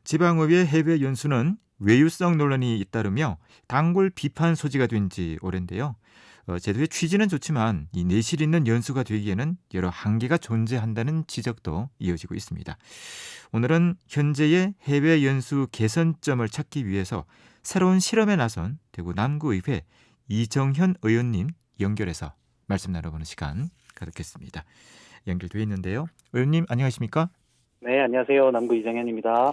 지방의회 해외 연수는 외유성 논란이 잇따르며 단골 비판 소지가 된 지 오랜데요. 제도의 취지는 좋지만 이 내실 있는 연수가 되기에는 여러 한계가 존재한다는 지적도 이어지고 있습니다. 오늘은 현재의 해외 연수 개선점을 찾기 위해서 새로운 실험에 나선 대구 남구의회 이정현 의원님 연결해서 말씀 나눠보는 시간 갖겠습니다. 연결돼 있는데요. 의원님 안녕하십니까? 네, 안녕하세요. 남구 이정현입니다.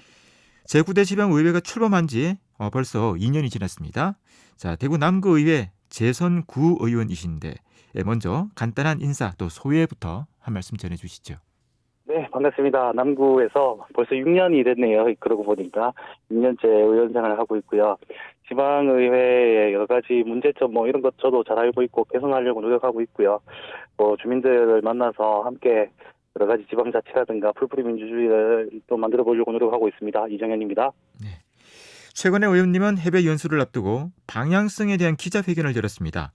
제9대 지방의회가 출범한 지 벌써 2년이 지났습니다. 자, 대구 남구의회 재선 구의원이신데 먼저 간단한 인사 또 소회부터 한 말씀 전해주시죠. 네, 반갑습니다. 남구에서 벌써 6년이 됐네요. 그러고 보니까 6년째 의원 생활을 하고 있고요. 지방의회의 여러 가지 문제점 이런 것 저도 잘 알고 있고 개선하려고 노력하고 있고요. 주민들을 만나서 함께 여러 가지 지방자치라든가 풀뿌리 민주주의를 또 만들어 보려고 노력하고 있습니다. 이정현입니다. 네. 최근에 의원님은 해외 연수를 앞두고 방향성에 대한 기자회견을 열었습니다.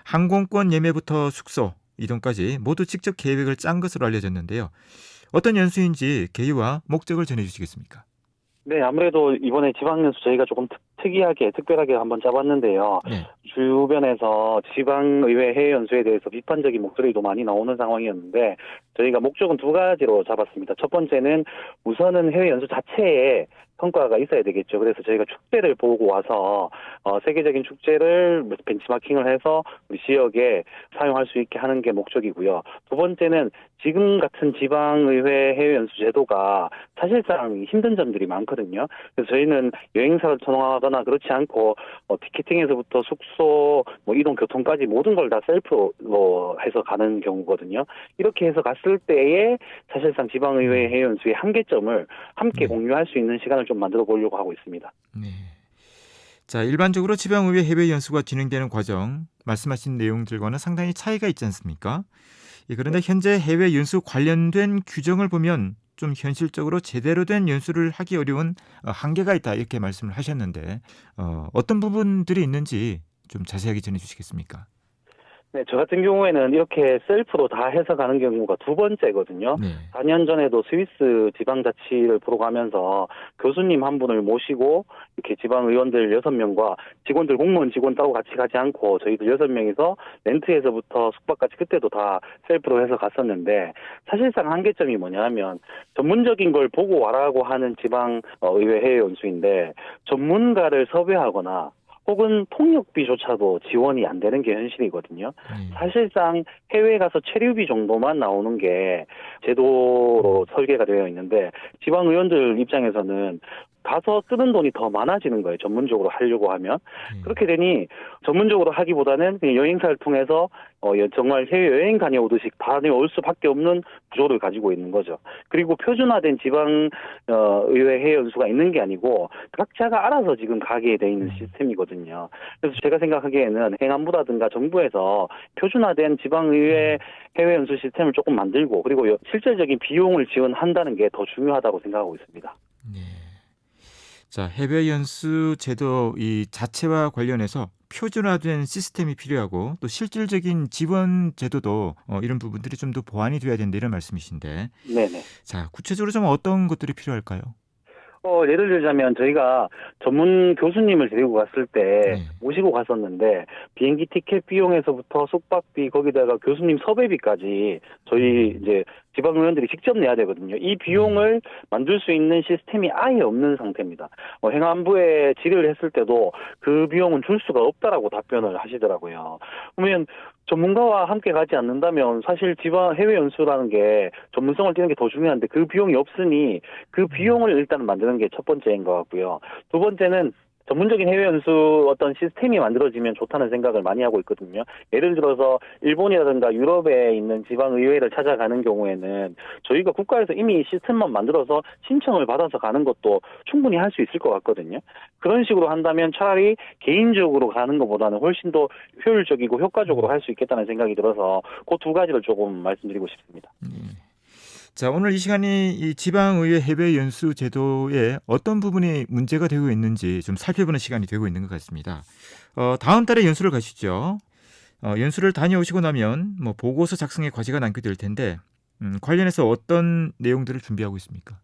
항공권 예매부터 숙소, 이동까지 모두 직접 계획을 짠 것으로 알려졌는데요. 어떤 연수인지 계기와 목적을 전해주시겠습니까? 네, 아무래도 이번에 지방연수 저희가 조금 특별하게 한번 짜봤는데요. 네. 주변에서 지방의회 해외연수에 대해서 비판적인 목소리도 많이 나오는 상황이었는데 저희가 목적은 두 가지로 잡았습니다. 첫 번째는 우선은 해외연수 자체에 성과가 있어야 되겠죠. 그래서 저희가 축제를 보고 와서 세계적인 축제를 벤치마킹을 해서 우리 지역에 사용할 수 있게 하는 게 목적이고요. 두 번째는 지금 같은 지방의회 해외연수 제도가 사실상 힘든 점들이 많거든요. 그래서 저희는 여행사를 선호하거나 그렇지 않고 티켓팅에서부터 숙소, 이동 교통까지 모든 걸 다 셀프로 해서 가는 경우거든요. 이렇게 해서 갔을 때에 사실상 지방의회 해외연수의 한계점을 함께 공유할 수 있는 시간을 좀 만들어 보려고 하고 있습니다. 네. 자, 일반적으로 지방의회 해외 연수가 진행되는 과정, 말씀하신 내용들과는 상당히 차이가 있지 않습니까? 그런데 현재 해외 연수 관련된 규정을 보면 좀 현실적으로 제대로 된 연수를 하기 어려운 한계가 있다 이렇게 말씀을 하셨는데 어떤 부분들이 있는지 좀 자세하게 전해주시겠습니까? 네, 저 같은 경우에는 이렇게 셀프로 다 해서 가는 경우가 두 번째거든요. 네. 4년 전에도 스위스 지방자치를 보러 가면서 교수님 한 분을 모시고 이렇게 지방의원들 6명과 직원들, 공무원 직원 따로 같이 가지 않고 저희들 6명이서 렌트에서부터 숙박까지 그때도 다 셀프로 해서 갔었는데 사실상 한계점이 뭐냐면 전문적인 걸 보고 와라고 하는 지방의회 해외 연수인데 전문가를 섭외하거나 혹은 통역비조차도 지원이 안 되는 게 현실이거든요. 사실상 해외에 가서 체류비 정도만 나오는 게 제도로 설계가 되어 있는데 지방의원들 입장에서는 가서 쓰는 돈이 더 많아지는 거예요. 전문적으로 하려고 하면. 그렇게 되니 전문적으로 하기보다는 그냥 여행사를 통해서 정말 해외여행 다녀오듯이 다녀올 수밖에 없는 구조를 가지고 있는 거죠. 그리고 표준화된 지방의회 해외연수가 있는 게 아니고 각자가 알아서 지금 가게 돼 있는 시스템이거든요. 그래서 제가 생각하기에는 행안부라든가 정부에서 표준화된 지방의회 해외연수 시스템을 조금 만들고 그리고 실질적인 비용을 지원한다는 게 더 중요하다고 생각하고 있습니다. 네. 자, 해외 연수 제도 이 자체와 관련해서 표준화된 시스템이 필요하고 또 실질적인 지원 제도도 이런 부분들이 좀 더 보완이 돼야 된다 이런 말씀이신데. 네네. 자, 구체적으로 좀 어떤 것들이 필요할까요? 예를 들자면 저희가 전문 교수님을 데리고 갔을 때 모시고 갔었는데 비행기 티켓 비용에서부터 숙박비 거기다가 교수님 섭외비까지 저희 이제 지방의원들이 직접 내야 되거든요. 이 비용을 만들 수 있는 시스템이 아예 없는 상태입니다. 행안부에 질의를 했을 때도 그 비용은 줄 수가 없다라고 답변을 하시더라고요. 그러면 전문가와 함께 가지 않는다면 사실 지방 해외 연수라는 게 전문성을 띄는 게 더 중요한데 그 비용이 없으니 그 비용을 일단 만드는 게 첫 번째인 것 같고요. 두 번째는 전문적인 해외 연수 어떤 시스템이 만들어지면 좋다는 생각을 많이 하고 있거든요. 예를 들어서 일본이라든가 유럽에 있는 지방의회를 찾아가는 경우에는 저희가 국가에서 이미 시스템만 만들어서 신청을 받아서 가는 것도 충분히 할 수 있을 것 같거든요. 그런 식으로 한다면 차라리 개인적으로 가는 것보다는 훨씬 더 효율적이고 효과적으로 할 수 있겠다는 생각이 들어서 그 두 가지를 조금 말씀드리고 싶습니다. 자, 오늘 이 시간이 이 지방의회 해외 연수 제도에 어떤 부분이 문제가 되고 있는지 좀 살펴보는 시간이 되고 있는 것 같습니다. 다음 달에 연수를 가시죠. 연수를 다녀오시고 나면 보고서 작성의 과제가 남게 될 텐데 관련해서 어떤 내용들을 준비하고 있습니까?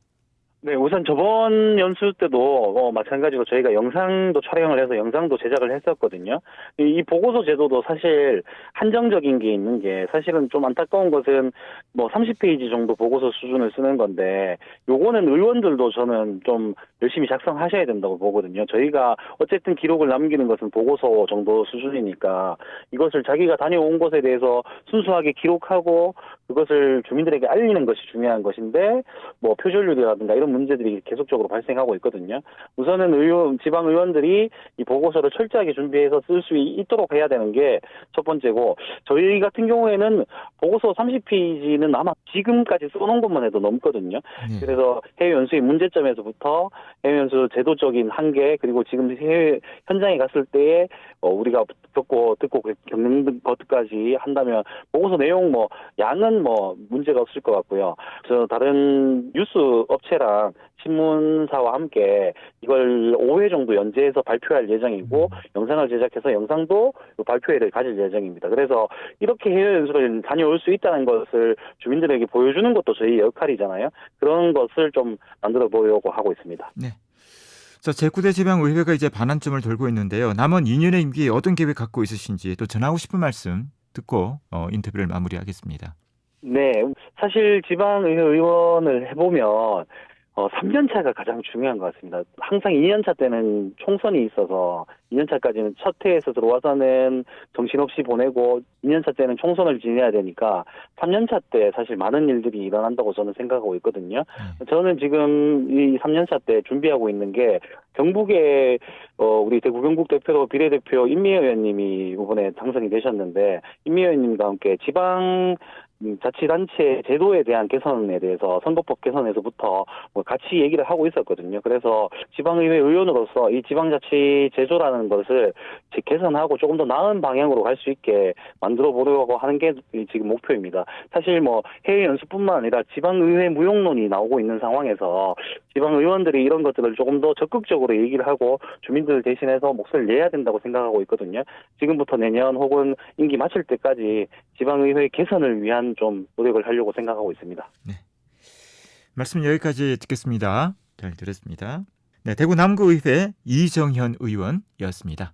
네, 우선 저번 연수 때도 마찬가지로 저희가 영상도 촬영을 해서 영상도 제작을 했었거든요. 이 보고서 제도도 사실 한정적인 게 있는 게 사실은 좀 안타까운 것은 뭐 30페이지 정도 보고서 수준을 쓰는 건데 요거는 의원들도 저는 좀 열심히 작성하셔야 된다고 보거든요. 저희가 어쨌든 기록을 남기는 것은 보고서 정도 수준이니까 이것을 자기가 다녀온 곳에 대해서 순수하게 기록하고 그것을 주민들에게 알리는 것이 중요한 것인데 뭐 표절률이라든가 이런 문제들이 계속적으로 발생하고 있거든요. 우선은 지방 의원들이 이 보고서를 철저하게 준비해서 쓸 수 있도록 해야 되는 게 첫 번째고 저희 같은 경우에는 보고서 30페이지는 아마 지금까지 써놓은 것만 해도 넘거든요. 네. 그래서 해외 연수의 문제점에서부터 해외 연수 제도적인 한계 그리고 지금 해외 현장에 갔을 때에 우리가 듣고 겪는 것까지 한다면 보고서 내용 뭐 양은 뭐 문제가 없을 것 같고요. 저 다른 뉴스 업체랑 신문사와 함께 이걸 5회 정도 연재해서 발표할 예정이고 영상을 제작해서 영상도 발표회를 가질 예정입니다. 그래서 이렇게 해외 연수를 다녀올 수 있다는 것을 주민들에게 보여주는 것도 저희 역할이잖아요. 그런 것을 좀 만들어 보려고 하고 있습니다. 네. 자, 제9대 지방의회가 이제 반환점을 돌고 있는데요. 남은 2년의 임기에 어떤 계획 갖고 있으신지 또 전하고 싶은 말씀 듣고 인터뷰를 마무리하겠습니다. 네, 사실 지방의회 의원을 해보면 3년차가 가장 중요한 것 같습니다. 항상 2년차 때는 총선이 있어서 2년차까지는 첫 해에서 들어와서는 정신없이 보내고 2년차 때는 총선을 지내야 되니까 3년차 때 사실 많은 일들이 일어난다고 저는 생각하고 있거든요. 저는 지금 이 3년차 때 준비하고 있는 게 경북에 우리 대구 경북 대표로 비례대표 임미애 의원님이 이번에 당선이 되셨는데 임미애 의원님과 함께 지방 자치단체 제도에 대한 개선에 대해서 선거법 개선에서부터 같이 얘기를 하고 있었거든요. 그래서 지방의회 의원으로서 이 지방자치 제도라는 것을 개선하고 조금 더 나은 방향으로 갈 수 있게 만들어 보려고 하는 게 지금 목표입니다. 사실 뭐 해외 연수뿐만 아니라 지방의회 무용론이 나오고 있는 상황에서 지방의원들이 이런 것들을 조금 더 적극적으로 얘기를 하고 주민들 대신해서 목소리를 내야 된다고 생각하고 있거든요. 지금부터 내년 혹은 임기 마칠 때까지 지방의회 개선을 위한 좀 노력을 하려고 생각하고 있습니다. 네. 말씀 여기까지 듣겠습니다. 잘 들었습니다. 네, 대구 남구의회 이정현 의원이었습니다.